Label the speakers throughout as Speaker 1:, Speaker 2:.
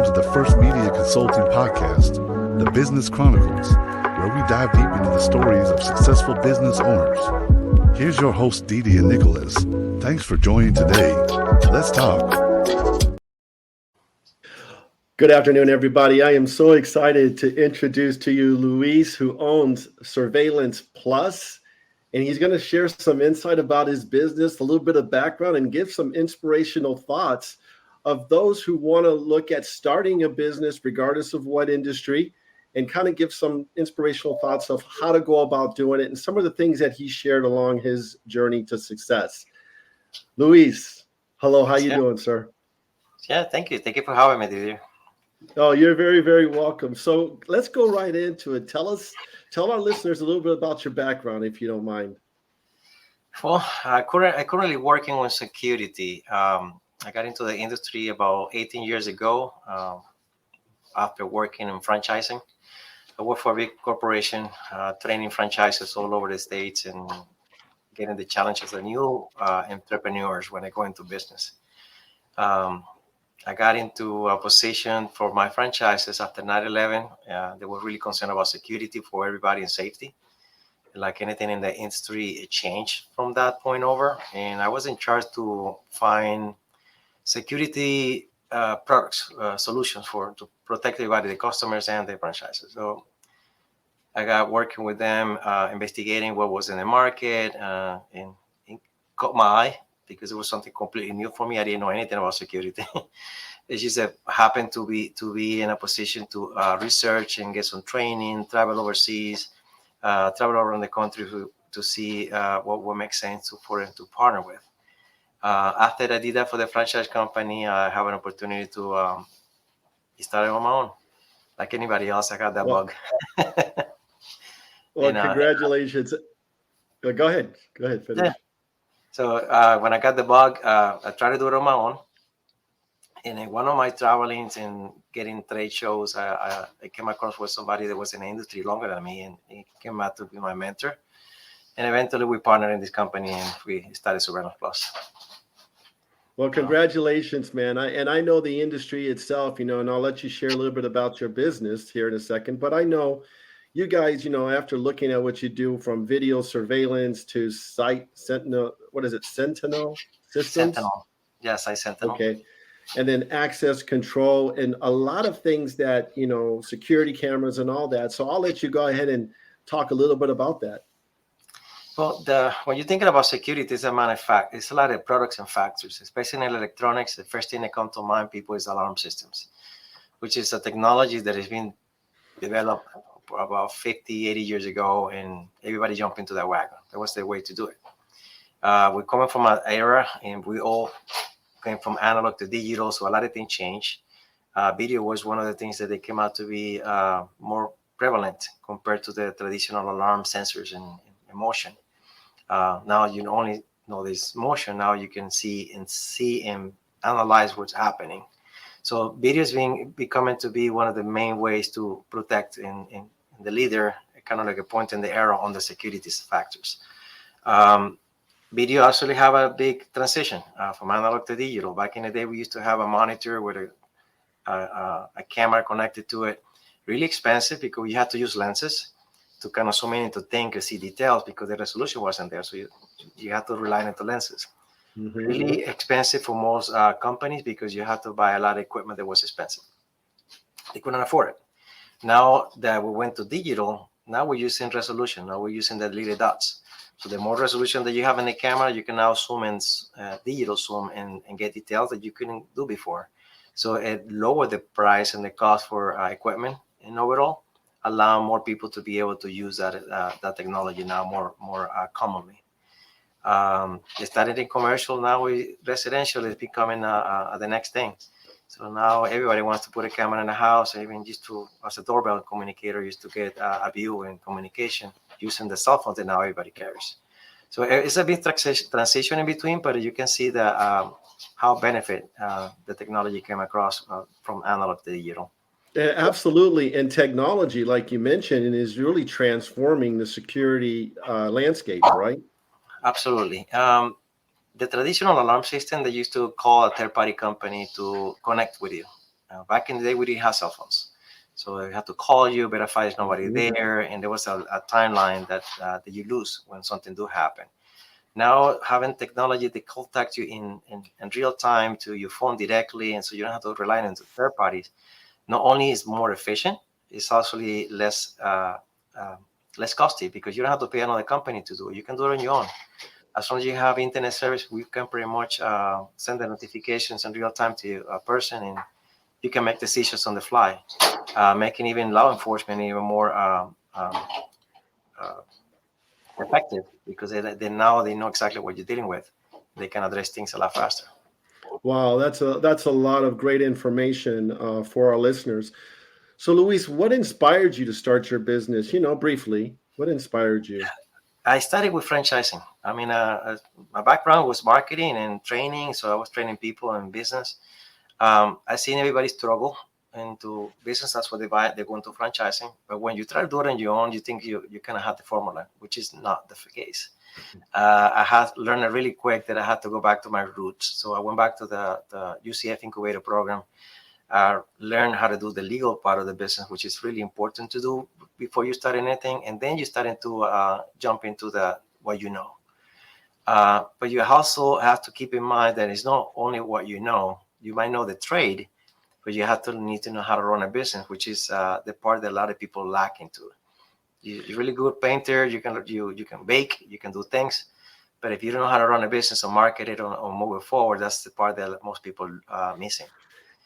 Speaker 1: Welcome to the first media consulting podcast, The Business Chronicles, where we dive deep into the stories of successful business owners. Here's your host, Didi and Nicholas. Thanks for joining today. Let's talk.
Speaker 2: Good afternoon, everybody. I am so excited to introduce to you Luis, who owns Surveillance Plus, and he's going to share some insight about his business, a little bit of background, and give some inspirational thoughts of those who want to look at starting a business, regardless of what industry, and kind of give some inspirational thoughts of how to go about doing it and some of the things that he shared along his journey to success. Luis, hello. How you doing, sir?
Speaker 3: Yeah, thank you. Thank you for having me, Didi.
Speaker 2: Oh, you're very, very welcome. So let's go right into it. Tell our listeners a little bit about your background, if you don't mind.
Speaker 3: Well, I currently working on security. I got into the industry about 18 years ago after working in franchising. I work for a big corporation, training franchises all over the States and getting the challenges of new entrepreneurs when they go into business. I got into a position for my franchises after 9/11. They were really concerned about security for everybody and safety. Like anything in the industry, it changed from that point over. And I was in charge to find security products, solutions to protect everybody, the customers and the franchises. So I got working with them, investigating what was in the market, and it caught my eye because it was something completely new for me. I didn't know anything about security. It just happened to be in a position to research and get some training, travel overseas, travel around the country to see what would make sense for them to partner with. After I did that for the franchise company, I have an opportunity to start on my own. Like anybody else, I got that bug.
Speaker 2: Well, congratulations. Go ahead, finish.
Speaker 3: Yeah. So when I got the bug, I tried to do it on my own. And in one of my travelings and getting trade shows, I came across with somebody that was in the industry longer than me, and he came out to be my mentor. And eventually we partnered in this company and we started Surveillance Plus.
Speaker 2: Well, congratulations, man. I know the industry itself, and I'll let you share a little bit about your business here in a second. But I know you guys, after looking at what you do from video surveillance to site Sentinel, what is it, Sentinel systems?
Speaker 3: Sentinel. Yes, Sentinel.
Speaker 2: Okay. And then access control and a lot of things that, security cameras and all that. So I'll let you go ahead and talk a little bit about that.
Speaker 3: Well, when you're thinking about security, it's a lot of products and factors, especially in electronics. The first thing that comes to mind, people, is alarm systems, which is a technology that has been developed about 50, 80 years ago, and everybody jumped into that wagon. That was the way to do it. We're coming from an era, and we all came from analog to digital, so a lot of things changed. Video was one of the things that they came out to be more prevalent compared to the traditional alarm sensors and motion. Now you only know this motion. Now you can see and analyze what's happening. So video is becoming to be one of the main ways to protect in the leader, kind of like a point in the arrow on the security factors. Video actually have a big transition from analog to digital. Back in the day, we used to have a monitor with a camera connected to it. Really expensive because you had to use lenses to kind of zoom in into things and see details because the resolution wasn't there. So you had to rely on the lenses. Mm-hmm. Really expensive for most companies because you had to buy a lot of equipment that was expensive. They couldn't afford it. Now that we went to digital, now we're using resolution. Now we're using the little dots. So the more resolution that you have in the camera, you can now zoom in, digital zoom and get details that you couldn't do before. So it lowered the price and the cost for equipment and overall allow more people to be able to use that technology now more commonly. It started in commercial. Now residential is becoming the next thing. So now everybody wants to put a camera in the house, even just as a doorbell communicator, used to get a view and communication using the cell phone that now everybody carries. So it's a big transition in between, but you can see how benefit the technology came across from analog to digital.
Speaker 2: Absolutely. And technology, like you mentioned, is really transforming the security landscape, right?
Speaker 3: Absolutely. The traditional alarm system, they used to call a third-party company to connect with you. Back in the day, we didn't have cell phones. So they had to call you, verify there's nobody
Speaker 2: Mhm.
Speaker 3: there, and there was a timeline that you lose when something do happen. Now having technology that contact you in real time to your phone directly, and so you don't have to rely on third parties. Not only is more efficient, it's also uh, less costly because you don't have to pay another company to do it. You can do it on your own. As long as you have internet service, we can pretty much send the notifications in real time to a person, and you can make decisions on the fly, making even law enforcement even more uh, effective because they now they know exactly what you're dealing with. They can address things a lot faster.
Speaker 2: Wow, that's a lot of great information for our listeners. So, Luis, what inspired you to start your business? Briefly, what inspired you?
Speaker 3: I started with franchising. I mean, my background was marketing and training, so I was training people in business. I seen everybody struggle into business. That's what they buy. They go into franchising. But when you try to do it on your own, you think you kind of have the formula, which is not the case. I had learned really quick that I had to go back to my roots. So I went back to the UCF incubator program, learn how to do the legal part of the business, which is really important to do before you start anything. And then you starting to jump into the what you know. But you also have to keep in mind that it's not only what you know. You might know the trade, but you have to need to know how to run a business, which is the part that a lot of people lack into. You're really good painter. You can bake. You can do things. But if you don't know how to run a business or market it or move it forward, that's the part that most people are missing.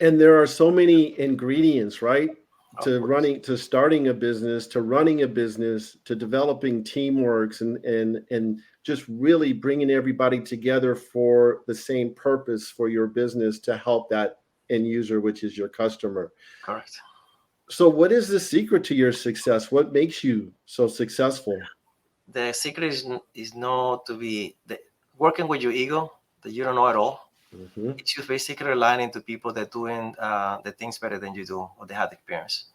Speaker 2: And there are so many ingredients, right?
Speaker 3: Of course.
Speaker 2: To starting a business, to running a business, to developing teamworks, and just really bringing everybody together for the same purpose for your business to help that end user, which is your customer.
Speaker 3: Correct.
Speaker 2: So, what is the secret to your success? What makes you so successful?
Speaker 3: The secret is not to be working with your ego that you don't know at all.
Speaker 2: Hmm.
Speaker 3: It's just basically relying to people that doing the things better than you do or they have the experience.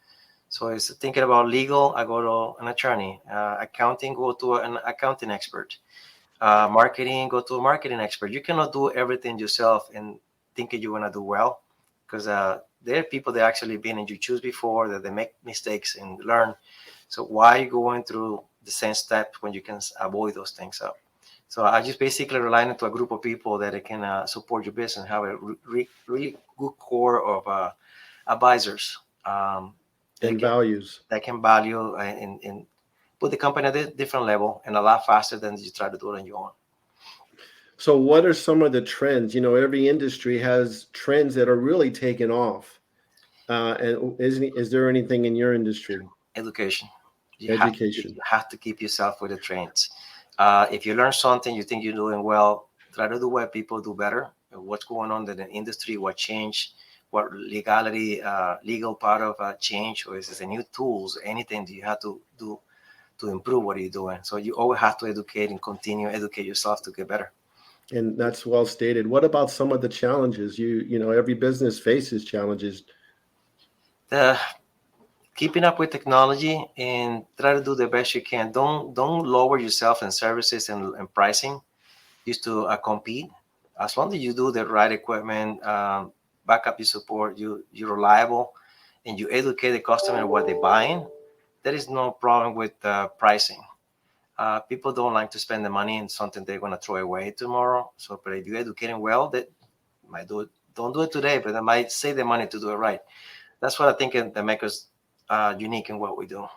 Speaker 3: So it's thinking about legal, I go to an attorney. Accounting, go to an accounting expert. Marketing, go to a marketing expert. You cannot do everything yourself and thinking you're gonna do well, because there are people that actually been in your shoes before that they make mistakes and learn. So why are you going through the same steps when you can avoid those things up? So I just basically rely into a group of people that can support your business, have a really good core of advisors that
Speaker 2: And
Speaker 3: can
Speaker 2: values.
Speaker 3: value and put the company at a different level and a lot faster than you try to do it on your own.
Speaker 2: So, what are some of the trends? Every industry has trends that are really taking off. And is there anything in your industry?
Speaker 3: Education. You
Speaker 2: Education.
Speaker 3: have to keep yourself with the trends. If you learn something, you think you're doing well, try to do what people do better. What's going on in the industry? What changed? What legal part of change, or is it a new tools? Anything that you have to do to improve what you're doing. So you always have to educate and continue educate yourself to get better.
Speaker 2: And that's well stated. What about some of the challenges? Every business faces challenges.
Speaker 3: The keeping up with technology and try to do the best you can. Don't lower yourself in services and pricing just to compete. As long as you do the right equipment, back up your support, you're reliable, and you educate the customer what they're buying, there is no problem with pricing. People don't like to spend the money in something they're going to throw away tomorrow. So, but if you educate them well, that might do it. Don't do it today, but they might save the money to do it right. That's what I think that makes us unique in what we do.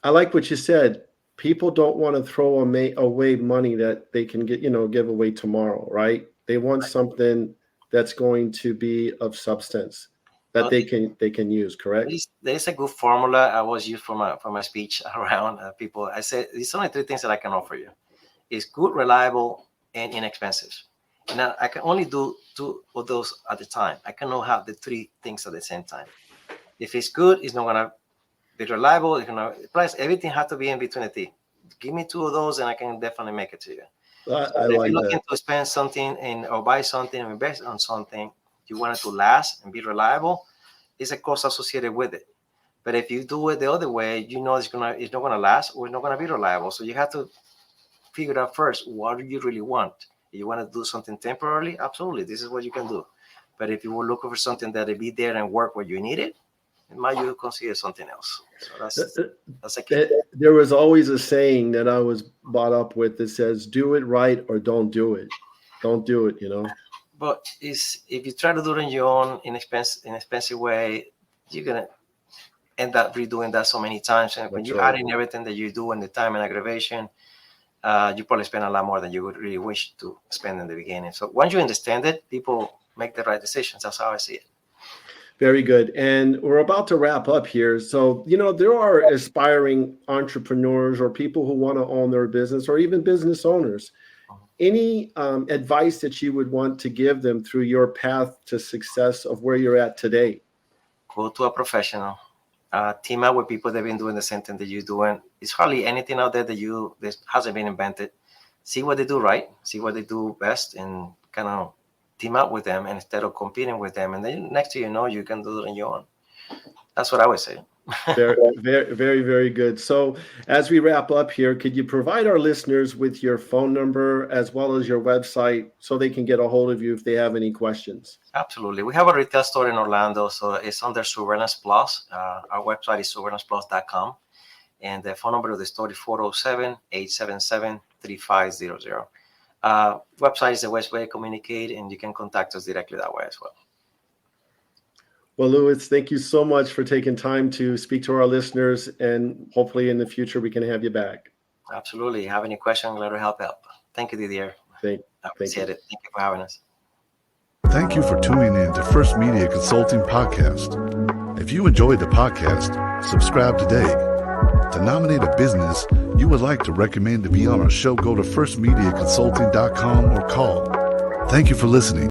Speaker 2: I like what you said. People don't want to throw away money that they can give away tomorrow, right? They want something that's going to be of substance that
Speaker 3: Well,
Speaker 2: they can use, correct?
Speaker 3: there is a good formula I was used for my speech around people. I said there's only three things that I can offer you: it's good, reliable, and inexpensive. Now I can only do two of those at a time. I cannot have the three things at the same time. If it's good, it's not gonna be reliable. It's gonna price. Everything has to be in between the two. Give me two of those, and I can definitely make it to you. So
Speaker 2: I
Speaker 3: if you're
Speaker 2: like
Speaker 3: looking
Speaker 2: that.
Speaker 3: to spend something or buy something or invest on something, you want it to last and be reliable. It's a cost associated with it. But if you do it the other way, it's not gonna last or it's not gonna be reliable. So you have to figure out first what do you really want. If you want to do something temporarily, absolutely, this is what you can do. But if you were looking for something that would be there and work where you need it, might you consider something else. So that's a key.
Speaker 2: There was always a saying that I was brought up with that says, do it right or don't do it. Don't do it,
Speaker 3: But if you try to do it on your own inexpensive way, you're going to end up redoing that so many times. And when you add in everything that you do and the time and aggravation, you probably spend a lot more than you would really wish to spend in the beginning. So once you understand it, people make the right decisions. That's how I see it.
Speaker 2: Very good. And we're about to wrap up here. So, there are aspiring entrepreneurs or people who want to own their business or even business owners. Any advice that you would want to give them through your path to success of where you're at today?
Speaker 3: Go to a professional. Team up with people that have been doing the same thing that you're doing. It's hardly anything out there that hasn't been invented. See what they do right. See what they do best and kind of team up with them instead of competing with them. And then next thing you know, you can do it on your own. That's what I would say.
Speaker 2: Very, very, very, very good. So as we wrap up here, could you provide our listeners with your phone number as well as your website so they can get a hold of you if they have any questions?
Speaker 3: Absolutely. We have a retail store in Orlando, so it's under Surveillance Plus. Our website is surveillanceplus.com. And the phone number of the store is 407-877-3500. Website is the best way to communicate, and you can contact us directly that way as well.
Speaker 2: Well, Luis, thank you so much for taking time to speak to our listeners, and hopefully in the future we can have you back.
Speaker 3: Absolutely. Have any question, glad to help out. Thank you, Didier. I appreciate it. Thank you for having us.
Speaker 1: Thank you for tuning in to First Media Consulting Podcast. If you enjoyed the podcast, subscribe today. To nominate a business you would like to recommend to be on our show, go to firstmediaconsulting.com or call. Thank you for listening.